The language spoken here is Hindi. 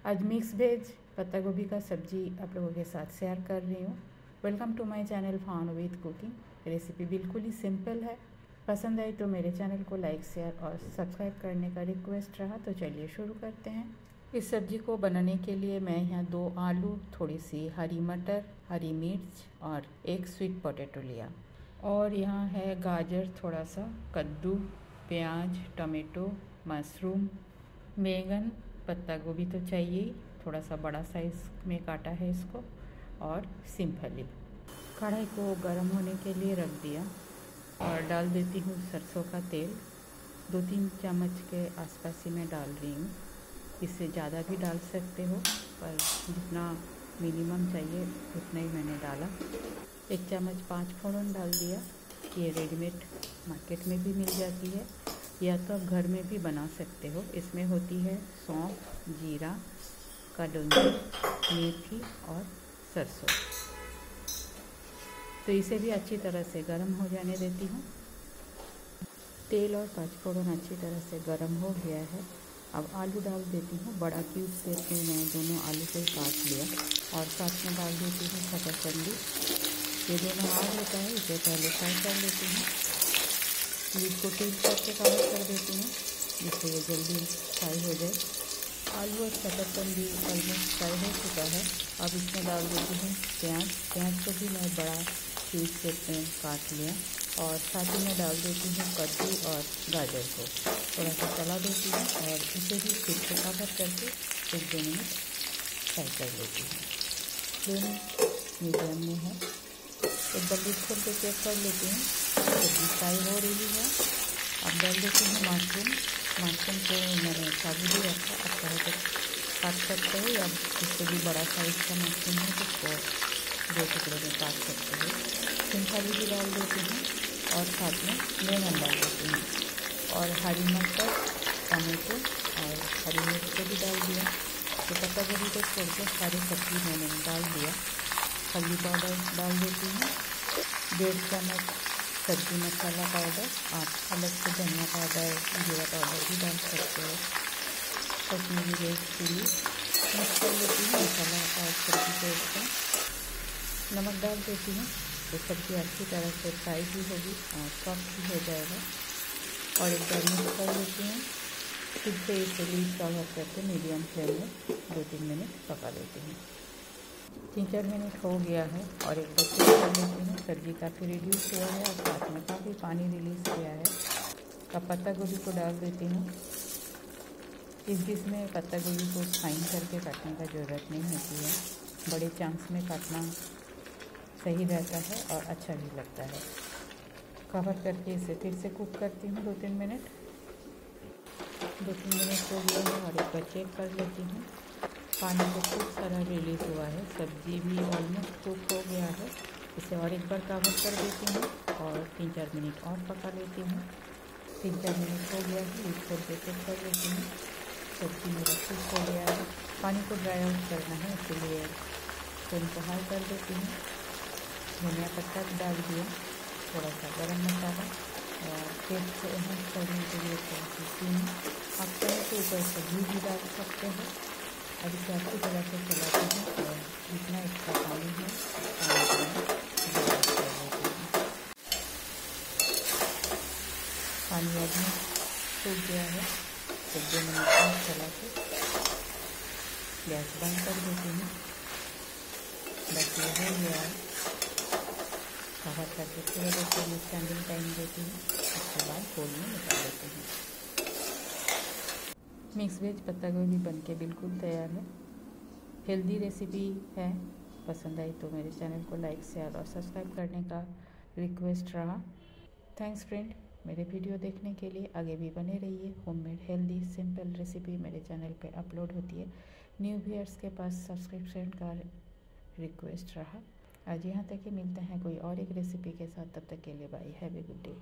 आज मिक्स वेज पत्ता गोभी का सब्जी आप लोगों के साथ शेयर कर रही हूँ। Welcome to my channel fun with cooking. Recipe बिल्कुल ही सिंपल है। पसंद आई तो मेरे चैनल को लाइक शेयर और सब्सक्राइब करने का रिक्वेस्ट रहा। तो चलिए शुरू करते हैं। इस सब्जी को बनाने के लिए मैं यहाँ 2 आलू, थोड़ी सी हरी मटर, हरी मिर्च और एक स्वीट पोटैटो लिया। और यहाँ है गाजर, थोड़ा सा कद्दू, प्याज, टमाटो, मशरूम, बैंगन, पत्ता गोभी तो चाहिए, थोड़ा सा बड़ा साइज़ में काटा है इसको, और सिंपली कढ़ाई को गर्म होने के लिए रख दिया और डाल देती हूँ सरसों का तेल। 2-3 चम्मच के आसपास ही मैं डाल रही हूँ। इससे ज़्यादा भी डाल सकते हो, पर जितना मिनिमम चाहिए उतना ही मैंने डाला। 1 चम्मच 5 फोड़न डाल दिया। ये रेडीमेड मार्केट में भी मिल जाती है, या तो आप घर में भी बना सकते हो। इसमें होती है सौंफ, जीरा, कलौंजी, मेथी और सरसों। तो इसे भी अच्छी तरह से गर्म हो जाने देती हूँ। तेल और 5 फोड़न अच्छी तरह से गर्म हो गया है। अब आलू डाल देती हूँ। बड़ा क्यूब शेप में मैं दोनों आलू को काट लिया और साथ में डाल देती हूँ शकरकंदी। ये दोनों हार्ड होता है, इसे पहले फ्राई कर लेती हूँ। लीड को टिल्ट करके कवर कर देती हूँ जिससे ये जल्दी फ्राई हो जाए। आलू और शकरकंदी ऑलमोस्ट फ्राई हो चुका है। अब इसमें डाल देती हूँ प्याज को भी मैं बड़ा क्यूब शेप में काट लिया और साथ ही में डाल देती हूँ कद्दू और गाजर को थोड़ा सा चला देती हूँ और इसे भी फिर से कवर करके 1-2 मिनट फ्राई कर लेती हूँ। फ्लेम मीडियम में है। एक बार लिड खोल के चेक कर लेती हूँ, सब्जी फ्राई हो रही है। अब डाल देती हूँ मशरूम को मैंने काबू भी रखा। अब चाहे तो काट सकते हो या इससे भी बड़ा साइज का मशरूम है तो उसको 2 टुकड़े में काट सकते हो। सिंपली भी डाल देती हूँ और साथ में बैंगन डाल देती हूँ और हरी मटर, टमाटो और हरी मिर्च को भी डाल दिया। तो पत्ता गोभी को छोड़ के सारी सब्जी मैंने डाल दिया। हल्दी पाउडर डाल देती हूँ, 1.5 चम्मच सब्जी मसाला पाउडर। आप अलग से धनिया पाउडर, जीरा पाउडर भी डाल सकते हो। कश्मीरी रेड चिली मिक्स कर लेती हूँ मसाला और सब्जी को एकदम। नमक डाल देती हूँ तो सब्जी अच्छी तरह से फ्राई भी होगी और सॉफ्ट भी हो जाएगा। और एक बार मिक्स कर लेती हूँ। फिर से इसे लीड कवर करके मीडियम फ्लेम में 2-3 मिनट पका लेती हूँ। 3-4 मिनट हो गया है और एक बार चेक कर लेती हूँ। सब्जी काफ़ी रिड्यूस हुआ है और साथ में काफ़ी पानी रिलीज़ किया है। अब पत्ता गोभी को डाल देती हूँ। इस डिश में पत्ता गोभी को फाइन करके काटने का ज़रूरत नहीं होती है। बड़े चंक्स में काटना सही रहता है और अच्छा भी लगता है। कवर करके इसे फिर से कुक करती हूँ 2-3 मिनट। 2-3 मिनट हो गए हैं और एक बार चेक कर लेती हूँ। पानी तो खूब सारा रिलीज़ हुआ है। सब्जी भी ऑलमोस्ट कुक हो गया है। इसे और एक बार कवर कर देती हूँ और 3-4 मिनट और पका लेती हूँ। 3-4 मिनट हो गया है। लिड खोल के चेक कर लेती हूँ। सब्जी मेरा कुक हो गया है। पानी को ड्राई आउट करना है, इसलिए फ्लेम को हाई कर देती हूँ। धनिया पत्ता भी डाल दिया, थोड़ा सा गरम मसाला और टेस्ट को एनहांस करने के लिए थोड़ा सी चीनी। आप चाहे तो ऊपर से घी भी डाल सकते हो। अब इसे अच्छी तरह से चलाती हूँ और जितना इसका पानी है पानी अभी सूख गया है। 1-2 मिनट और चला के गैस बंद कर देती हूँ। बस ये हो गया है। कवर करके थोड़ी देर के लिए स्टैंडिंग टाइम देती हूँ। उसके बाद बोल में निकाल लेती हूँ। मिक्स वेज पत्ता गोभी बनके बिल्कुल तैयार है। हेल्दी रेसिपी है। पसंद आई तो मेरे चैनल को लाइक शेयर और सब्सक्राइब करने का रिक्वेस्ट रहा। थैंक्स फ्रेंड, मेरे वीडियो देखने के लिए। आगे भी बने रहिए। होममेड हेल्दी सिंपल रेसिपी मेरे चैनल पे अपलोड होती है। न्यू व्यूअर्स के पास सब्सक्रिप्शन का रिक्वेस्ट रहा। आज यहाँ तक ही। मिलते हैं कोई और एक रेसिपी के साथ। तब तक के लिए bye. Have a good day.